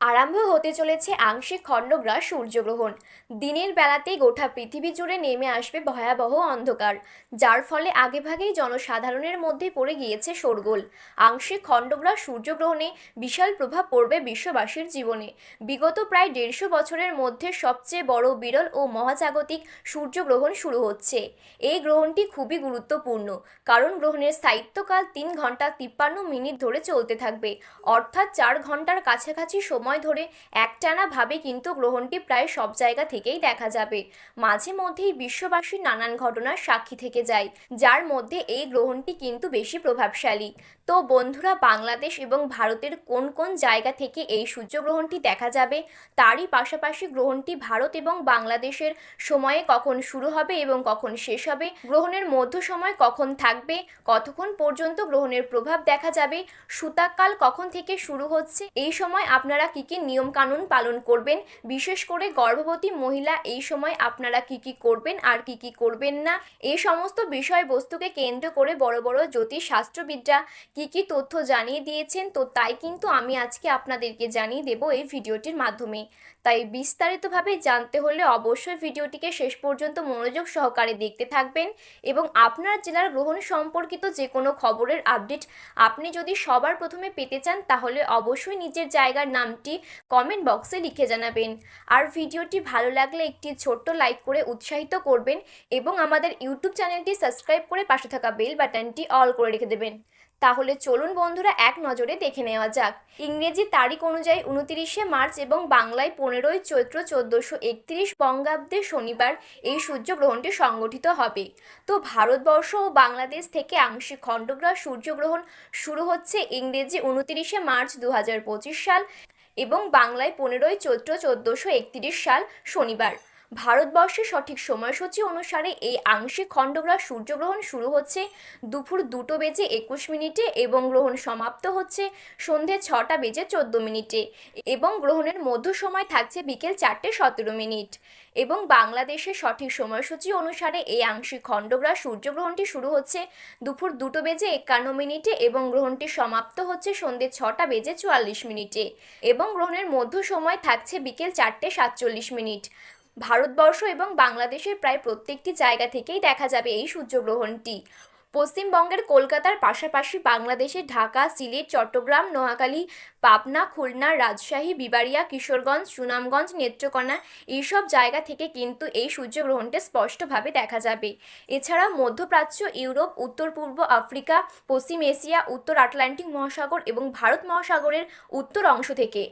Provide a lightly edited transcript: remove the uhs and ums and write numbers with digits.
আরম্ভ হতে চলেছে আংশিক খণ্ডগ্রাস সূর্যগ্রহণ। দিনের বেলাতেই গোটা পৃথিবী জুড়ে নেমে আসবে ভয়াবহ অন্ধকার, যার ফলে আগেভাগেই জনসাধারণের মধ্যে পড়ে গিয়েছে শোরগোল। আংশিক খণ্ডগ্রাস সূর্যগ্রহণে বিশাল প্রভাব পড়বে বিশ্ববাসীর জীবনে। বিগত প্রায় 150 বছরের মধ্যে সবচেয়ে বড়, বিরল ও মহাজাগতিক সূর্যগ্রহণ শুরু হচ্ছে। এই গ্রহণটি খুবই গুরুত্বপূর্ণ, কারণ গ্রহণের স্থায়িত্বকাল 3 ঘন্টা 53 মিনিট ধরে চলতে থাকবে, অর্থাৎ 4 ঘন্টার কাছাকাছি সময় ধরে একটানা ভাবে কিন্তু গ্রহণটি প্রায় সব জায়গা থেকেই দেখা যাবে। মাঝে মধ্যেই বিশ্ববাসী নানান ঘটনার সাক্ষী থেকে যায়, যার মধ্যে এই গ্রহণটি কিন্তু বেশি প্রভাবশালী। তো বন্ধুরা, বাংলাদেশ এবং ভারতের কোন কোন জায়গা থেকে এই সূর্যগ্রহণটি দেখা যাবে, তারই পাশাপাশি গ্রহণটি ভারত এবং বাংলাদেশের সময়ে কখন শুরু হবে এবং কখন শেষ হবে, গ্রহণের মধ্য সময় কখন থাকবে, কতক্ষণ পর্যন্ত গ্রহণের প্রভাব দেখা যাবে, সূতককাল কখন থেকে শুরু হচ্ছে, এই সময় আপনারা কি কি নিয়ম কানুন পালন করবেন, বিশেষ করে গর্ভবতী মহিলা এই সময় আপনারা কি কি করবেন আর কি কি করবেন না, এই সমস্ত বিষয়বস্তুকে কেন্দ্র করে বড় বড় জ্যোতিষ শাস্ত্রবিদরা কি কি তথ্য জানিয়ে দিয়েছেন। তো তাই কিন্তু আমি আজকে আপনাদেরকে জানিয়ে দেব এই ভিডিওটির মাধ্যমে। তাই বিস্তারিতভাবে জানতে হলে অবশ্যই ভিডিওটিকে শেষ পর্যন্ত মনোযোগ সহকারে দেখতে থাকবেন। এবং আপনার জেলার গ্রহণ সম্পর্কিত যে কোনো খবরের আপডেট আপনি যদি সবার প্রথমে পেতে চান, তাহলে অবশ্যই নিজের জায়গার নামটি কমেন্ট বক্সে লিখে জানাবেন। আর ভিডিওটি ভালো লাগলে একটি ছোট্ট লাইক করে উৎসাহিত করবেন এবং আমাদের ইউটিউব চ্যানেলটি সাবস্ক্রাইব করে পাশে থাকা বেল বাটনটি অল করে রেখে দেবেন। তাহলে চলুন বন্ধুরা, এক নজরে দেখে নেওয়া যাক। ইংরেজি তারিখ অনুযায়ী 29শে মার্চ এবং বাংলায় 15ই চৈত্র 1431 বঙ্গাব্দে শনিবার এই সূর্যগ্রহণটি সংগঠিত হবে। তো ভারতবর্ষ ও বাংলাদেশ থেকে আংশিক খণ্ডগ্রাস সূর্যগ্রহণ শুরু হচ্ছে ইংরেজি 29শে মার্চ 2025 সাল এবং বাংলায় 15ই চৈত্র 1431 সাল শনিবার। ভারতবর্ষের সঠিক সময়সূচি অনুসারে এই আংশিক খণ্ডগ্রাস সূর্যগ্রহণ শুরু হচ্ছে দুপুর 2:21 এবং গ্রহণ সমাপ্ত হচ্ছে সন্ধে 6:14 এবং গ্রহণের মধ্য সময় থাকছে বিকেল 4:17। এবং বাংলাদেশের সঠিক সময়সূচি অনুসারে এই আংশিক খণ্ডগ্রাস সূর্যগ্রহণটি শুরু হচ্ছে দুপুর 2:51 এবং গ্রহণটি সমাপ্ত হচ্ছে সন্ধে 6:44 এবং গ্রহণের মধ্য সময় থাকছে বিকেল 4:47। ভারতবর্ষ এবং বাংলাদেশের প্রায় প্রত্যেকটি জায়গা থেকেই দেখা যাবে এই সূর্যগ্রহণটি। পশ্চিমবঙ্গের কলকাতার পাশাপাশি বাংলাদেশের ঢাকা, সিলেট, চট্টগ্রাম, নোয়াখালী, পাবনা, খুলনা, রাজশাহী, বিবাড়িয়া, কিশোরগঞ্জ, সুনামগঞ্জ, নেত্রকোনা এইসব জায়গা থেকে কিন্তু এই সূর্যগ্রহণটা স্পষ্টভাবে দেখা যাবে। এছাড়া মধ্যপ্রাচ্য, ইউরোপ, উত্তর পূর্ব আফ্রিকা, পশ্চিম এশিয়া, উত্তর আটলান্টিক মহাসাগর এবং ভারত মহাসাগরের উত্তর অংশ থেকে